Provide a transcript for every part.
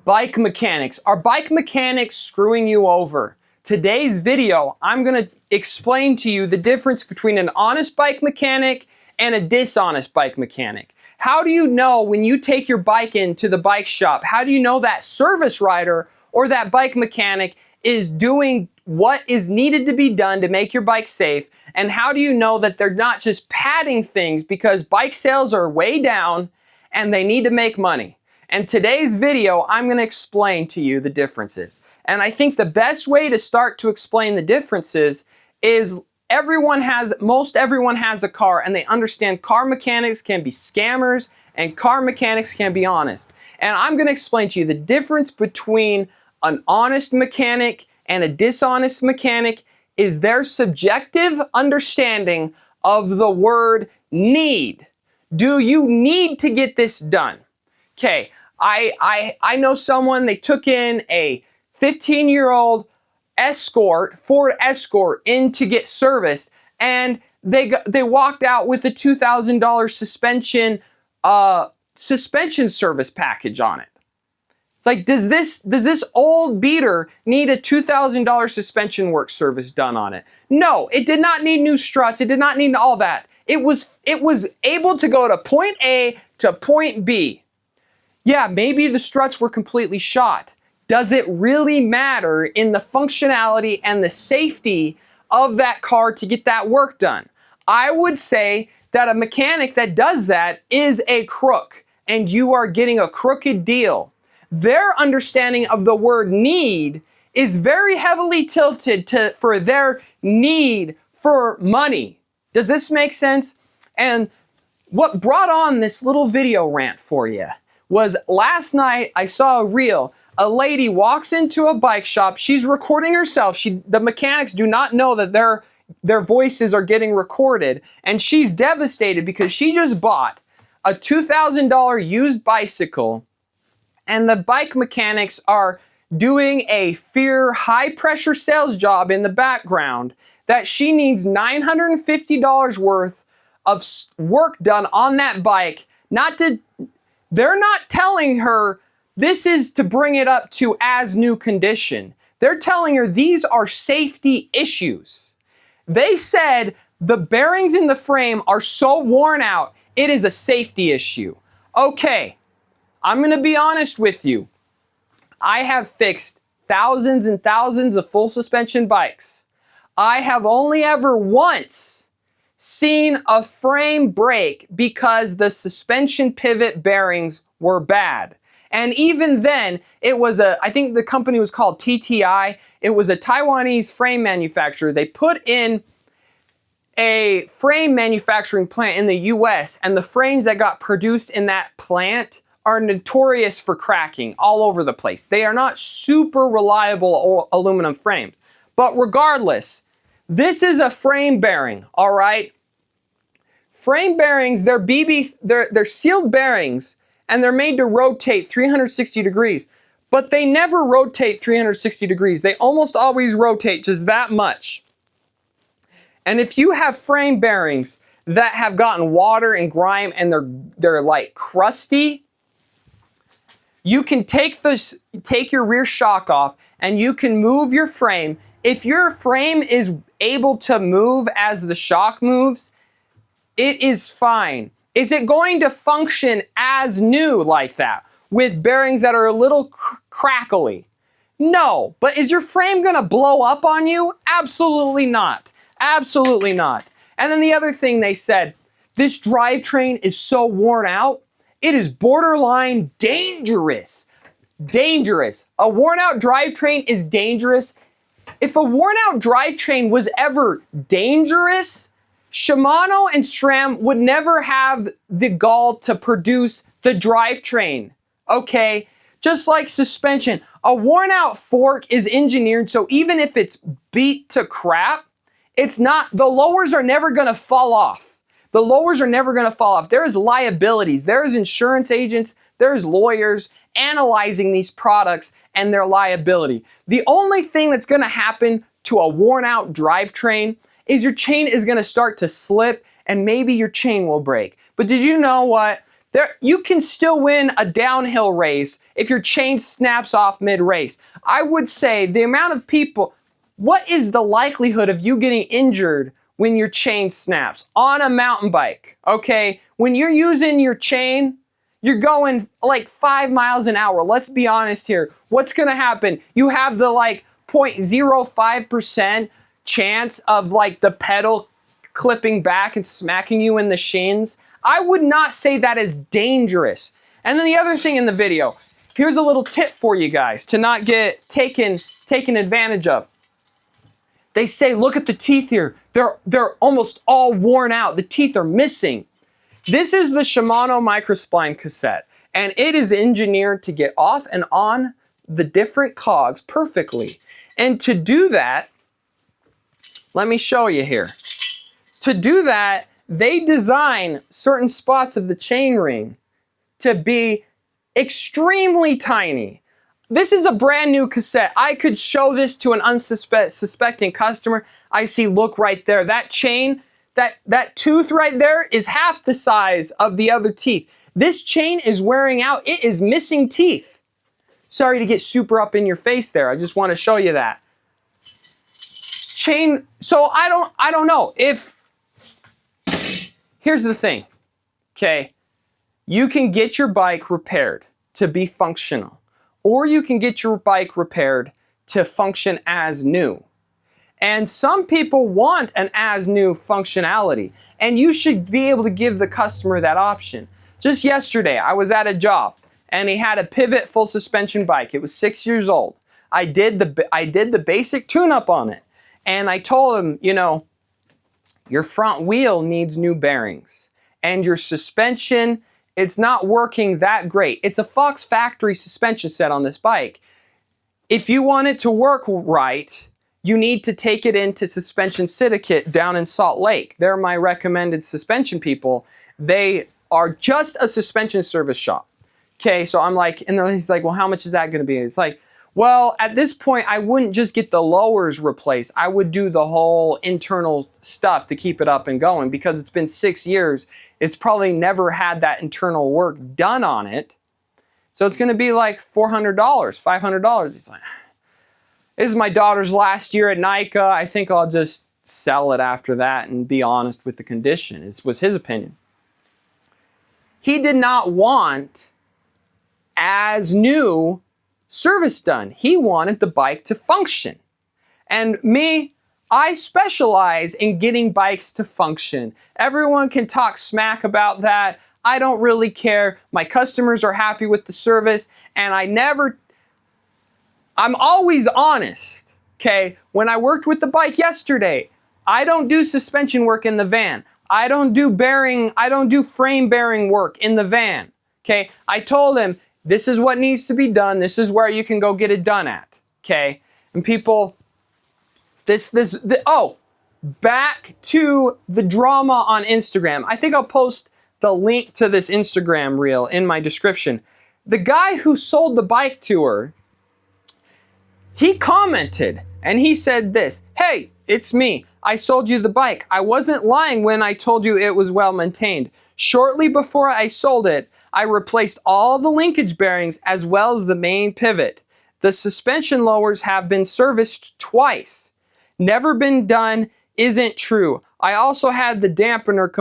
Bike mechanics. Are bike mechanics screwing you over? Today's video, I'm going to explain to you the difference between an honest bike mechanic and a dishonest bike mechanic. How do you know when you take your bike into the bike shop, how do you know that service writer or that bike mechanic is doing what is needed to be done to make your bike safe? And how do you know that they're not just padding things because bike sales are way down and they need to make money? And today's video, I'm going to explain to you the differences. And I think the best way to start to explain the differences is most everyone has a car, and they understand car mechanics can be scammers and car mechanics can be honest. And I'm going to explain to you the difference between an honest mechanic and a dishonest mechanic is their subjective understanding of the word need. Do you need to get this done? Okay, I know someone, they took in a 15-year-old Escort, Ford Escort, in to get serviced, and they walked out with a $2,000 suspension service package on it. It's like, does this old beater need a $2,000 suspension work service done on it? No, it did not need new struts. It did not need all that. It was able to go to point A to point B. Yeah, maybe the struts were completely shot. Does it really matter in the functionality and the safety of that car to get that work done? I would say that a mechanic that does that is a crook, and you are getting a crooked deal. Their understanding of the word need is very heavily tilted for their need for money. Does this make sense? And what brought on this little video rant for you was last night I saw a reel. A lady walks into a bike shop. She's recording herself. The mechanics do not know that their voices are getting recorded. And she's devastated because she just bought a $2,000 used bicycle. And the bike mechanics are doing a high pressure sales job in the background that she needs $950 worth of work done on that bike. They're not telling her this is to bring it up to as new condition. They're telling her these are safety issues. They said the bearings in the frame are so worn out, it is a safety issue. Okay, I'm going to be honest with you. I have fixed thousands and thousands of full suspension bikes. I have only ever once seen a frame break because the suspension pivot bearings were bad. And even then, it was I think the company was called TTI. It was a Taiwanese frame manufacturer. They put in a frame manufacturing plant in the US, and the frames that got produced in that plant are notorious for cracking all over the place. They are not super reliable aluminum frames. But regardless, this is a frame bearing, all right? Frame bearings, they're sealed bearings, and they're made to rotate 360 degrees. But they never rotate 360 degrees. They almost always rotate just that much. And if you have frame bearings that have gotten water and grime and they're like crusty, you can take your rear shock off and you can move your frame. If your frame is able to move as the shock moves, it is fine. Is it going to function as new like that with bearings that are a little crackly? No. But is your frame going to blow up on you? Absolutely not. Absolutely not. And then the other thing they said, this drivetrain is so worn out, it is borderline dangerous. Dangerous. A worn out drivetrain is dangerous. If a worn out drivetrain was ever dangerous, Shimano and SRAM would never have the gall to produce the drivetrain, okay? Just like suspension, a worn out fork is engineered so even if it's beat to crap, the lowers are never gonna fall off. The lowers are never gonna fall off. There's liabilities, there's insurance agents, there's lawyers analyzing these products and their liability. The only thing that's gonna happen to a worn out drivetrain is your chain is going to start to slip and maybe your chain will break. But did you know what? You can still win a downhill race if your chain snaps off mid-race. I would say the amount of people, what is the likelihood of you getting injured when your chain snaps on a mountain bike? Okay, when you're using your chain, you're going like 5 miles an hour. Let's be honest here. What's gonna happen? You have the like 0.05% chance of like the pedal clipping back and smacking you in the shins. I would not say that is dangerous. And then the other thing in the video, here's a little tip for you guys to not get taken advantage of. They say, look at the teeth here. They're almost all worn out. The teeth are missing. This is the Shimano microspline cassette, and it is engineered to get off and on the different cogs perfectly. And to do that, let me show you here. To do that, they design certain spots of the chainring to be extremely tiny. This is a brand new cassette. I could show this to an unsuspecting customer. I see, look right there, that chain, that tooth right there is half the size of the other teeth. This chain is wearing out. It is missing teeth. Sorry to get super up in your face there. I just want to show you that. Chain, so I don't know if, here's the thing, okay? You can get your bike repaired to be functional, or you can get your bike repaired to function as new. And some people want an as new functionality, and you should be able to give the customer that option. Just yesterday, I was at a job, and he had a pivot full suspension bike. It was 6 years old. I did the basic tune-up on it, and I told him, you know, your front wheel needs new bearings, and your suspension, it's not working that great. It's a Fox factory suspension set on this bike. If you want it to work right, you need to take it into Suspension Syndicate down in Salt Lake. They're my recommended suspension people. They are just a suspension service shop. Okay, so I'm like, and then he's like, well, how much is that gonna be? It's like, well, at this point, I wouldn't just get the lowers replaced. I would do the whole internal stuff to keep it up and going, because it's been 6 years. It's probably never had that internal work done on it. So it's gonna be like $400, $500. He's like, this is my daughter's last year at NICA. I think I'll just sell it after that and be honest with the condition. It was his opinion. He did not want as new service done. He wanted the bike to function. And me, I specialize in getting bikes to function. Everyone can talk smack about that. I don't really care. My customers are happy with the service, and I'm always honest, okay? When I worked with the bike yesterday, I don't do suspension work in the van. I don't do frame bearing work in the van, okay? I told him, this is what needs to be done. This is where you can go get it done at, okay? And people, back to the drama on Instagram. I think I'll post the link to this Instagram reel in my description. The guy who sold the bike to her, he commented and he said this, hey, it's me. I sold you the bike. I wasn't lying when I told you it was well maintained. Shortly before I sold it, I replaced all the linkage bearings as well as the main pivot. The suspension lowers have been serviced twice. Never been done isn't true. I also had the dampener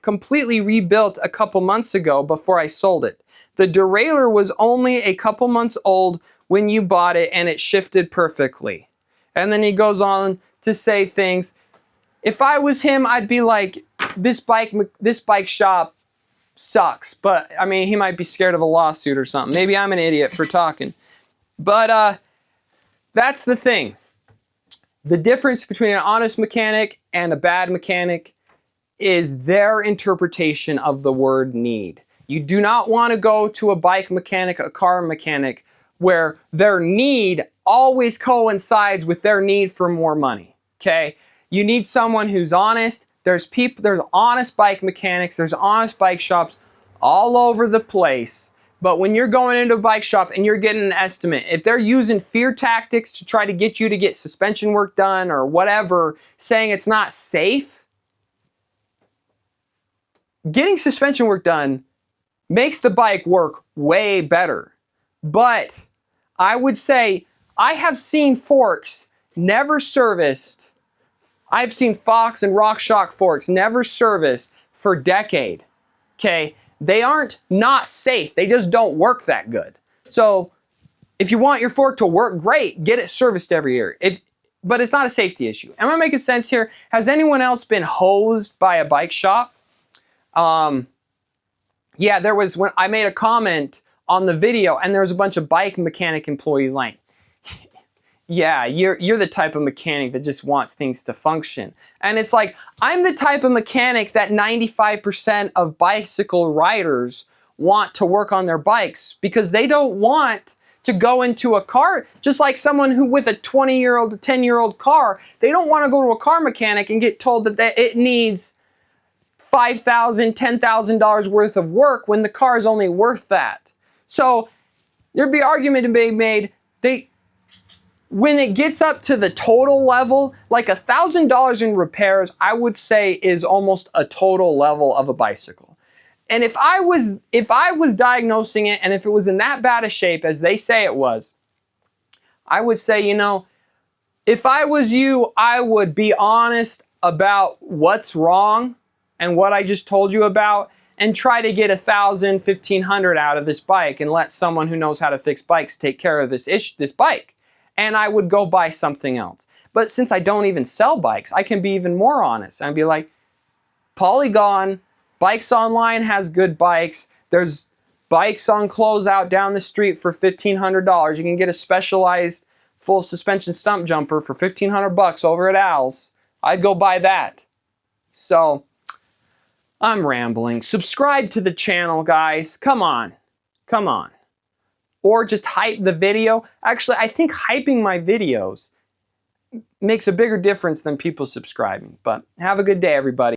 completely rebuilt a couple months ago before I sold it. The derailleur was only a couple months old when you bought it, and it shifted perfectly. And then he goes on to say things. If I was him, I'd be like, this bike shop sucks. But I mean, he might be scared of a lawsuit or something. Maybe I'm an idiot for talking. But that's the thing. The difference between an honest mechanic and a bad mechanic is their interpretation of the word need. You do not want to go to a bike mechanic, a car mechanic, where their need always coincides with their need for more money, okay? You need someone who's honest. There's honest bike mechanics, there's honest bike shops all over the place. But when you're going into a bike shop and you're getting an estimate, if they're using fear tactics to try to get you to get suspension work done or whatever, saying it's not safe, getting suspension work done makes the bike work way better. But I would say I have seen forks never serviced. I've seen Fox and RockShox forks never serviced for a decade. Okay, they aren't not safe. They just don't work that good. So if you want your fork to work great, get it serviced every year. But it's not a safety issue. Am I making sense here? Has anyone else been hosed by a bike shop? Yeah, there was when I made a comment on the video, and there was a bunch of bike mechanic employees like, yeah, you're the type of mechanic that just wants things to function. And it's like, I'm the type of mechanic that 95% of bicycle riders want to work on their bikes because they don't want to go into a car, just like someone who with a 20-year-old, 10-year-old car, they don't want to go to a car mechanic and get told that it needs $5,000, $10,000 worth of work when the car is only worth that. So there'd be argument to be made, when it gets up to the total level, like $1,000 in repairs, I would say is almost a total level of a bicycle. And if I was diagnosing it, and if it was in that bad a shape as they say it was, I would say, you know, if I was you, I would be honest about what's wrong and what I just told you about, and try to get $1,000, $1,500 out of this bike and let someone who knows how to fix bikes take care of this bike. And I would go buy something else. But since I don't even sell bikes, I can be even more honest. I'd be like, Polygon, Bikes Online has good bikes. There's bikes on closeout down the street for $1,500. You can get a specialized full suspension stump jumper for $1,500 over at Al's. I'd go buy that. So, I'm rambling. Subscribe to the channel, guys. Come on. Come on. Or just hype the video. Actually, I think hyping my videos makes a bigger difference than people subscribing. But have a good day, everybody.